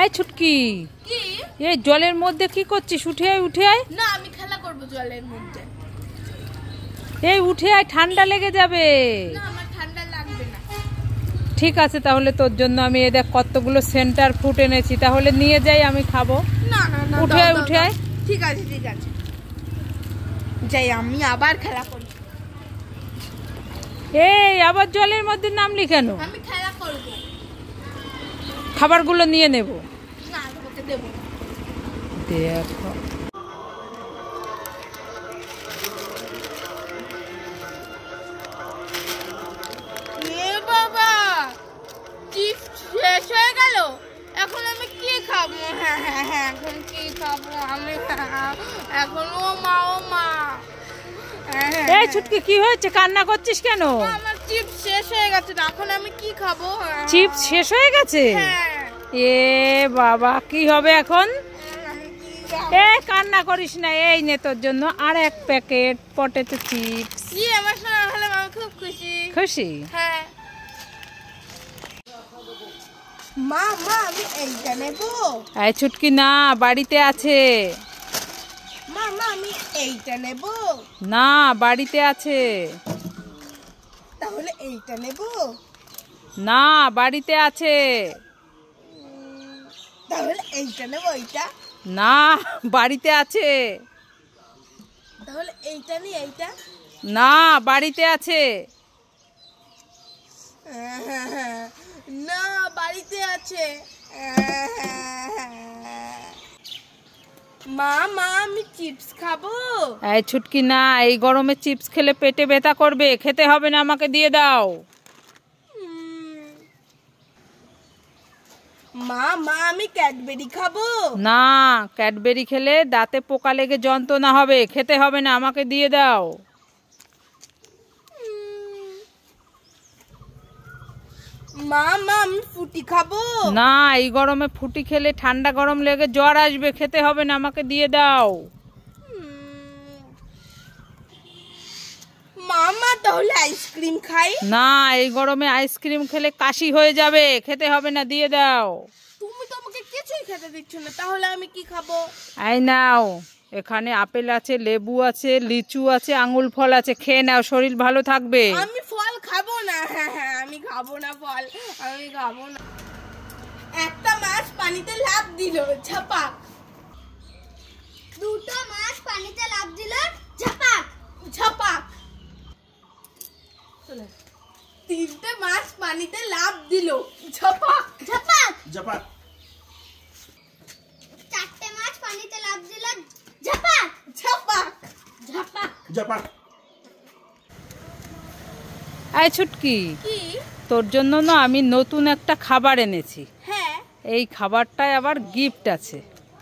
এই ছুটকি, কি এই জলের মধ্যে কি করছিস? উঠে আয়, উঠে আয়। না, আমি খেলা করব জলের মধ্যে। এই উঠে আয়, ঠান্ডা লেগে যাবে। না, আমার ঠান্ডা লাগবে না। ঠিক আছে, তাহলে তোর জন্য আমি এই দেখ কতগুলো সেন্টার ফ্রুট এনেছি, তাহলে নিয়ে যাই, আমি খাবো। না না না, উঠে আয়, উঠে আয়। ঠিক আছে ঠিক আছে, যাই, আমি আবার খেলা করি। এই আবার জলের মধ্যে নামলি কেন? আমি খেলা করব। খাবারগুলো নিয়ে নেব। না, তোকে দেব না। দেখো এ বাবা, চিপস শেষ হয়ে গেল। এখন আমি কি খাবো? হ্যাঁ হ্যাঁ হ্যাঁ, এখন কি খাবো আমি? এখন ও মা, ও মা। এই ছুটকি, কি হয়েছে? কান্না করছিস কেন? আমার চিপস শেষ হয়ে গেছে, এখন আমি কি খাবো? চিপস শেষ হয়ে গেছে? হ্যাঁ। এ বাবা, কি হবে এখন? আমি কি খাবো? এ কান্না করিস না, এই নে তোর জন্য আর এক প্যাকেট পটেটো চিপস। আমার শোনা হলে আমি খুব খুশি। খুশি? হ্যাঁ। মা মা, আমি এইটা নেবো। এই ছুটকি, না, বাড়িতে আছে। মা মা, আমি এইটা নেবো। না, বাড়িতে আছে। তাহলে এইটা নেবো। না, বাড়িতে আছে। তাহলে এইটা নেবো। এইটা না, বাড়িতে আছে। তাহলে এইটা নি, এইটা। না, বাড়িতে আছে। না, বাড়িতে আছে। মা মা, আমি চিপস খাবো। এই ছুটকি, না, এই গরমে চিপস খেলে পেটে ব্যথা করবে, খেতে হবে না, আমাকে দিয়ে দাও। মা মা, আমি ক্যাডবেরি খাবো। না, ক্যাডবেরি খেলে দাঁতে পোকা লেগে যন্ত্রণা হবে, খেতে হবে না, আমাকে দিয়ে দাও। মা মা, আমি ফ্রুটি খাবো। না, এই গরমে ফ্রুটি খেলে ঠান্ডা গরম লেগে জ্বর আসবে, খেতে হবে না, আমাকে দিয়ে দাও। মা মা, তাহলে আইসক্রিম খাই। না, এই গরমে আইসক্রিম খেলে কাশি হয়ে যাবে, খেতে হবে না, দিয়ে দাও। তুমি তো আমাকে কিছুই খেতে দিচ্ছ না, তাহলে আমি কি খাবো? এই নাও, এখানে আপেল আছে, লেবু আছে, লিচু আছে, আঙুল ফল আছে, খেয়ে নাও, শরীর ভালো থাকবে। আমি ফল খাবো না। হ্যাঁ হ্যাঁ, আমি খাবো না ফল, আমি খাবো না। একটা মাছ পানিতে লাফ দিল, ঝাপাক। দুটো মাছ পানিতে লাফ দিল, ঝাপাক ঝাপাক। তিনটে মাছ পানিতে লাফ দিল, ঝাপাক ঝাপাক ঝাপাক। চারটে মাছ পানিতে লাফ দিল, ঝাপাক ঝাপাক ঝাপাক ঝাপাক। এই ছুটকি, কি? তোর জন্য না আমি নতুন একটা খাবার এনেছি। হ্যাঁ, এই খাবারটায় আবার গিফট আছে।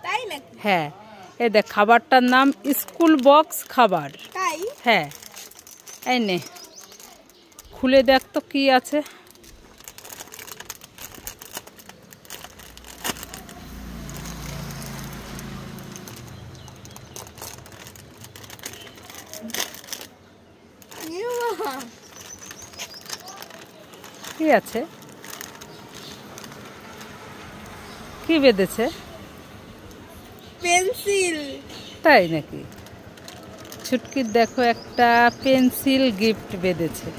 তাই নাকি? হ্যাঁ, এই দেখ, খাবারটার নাম স্কুল বক্স খাবার। তাই? হ্যাঁ, এই নে, খুলে দেখ তো কি আছে। কি আছে? কি বেঁধেছে? পেন্সিল। তাই নাকি? ছুটকির দেখো, একটা পেন্সিল গিফট বেঁধেছে।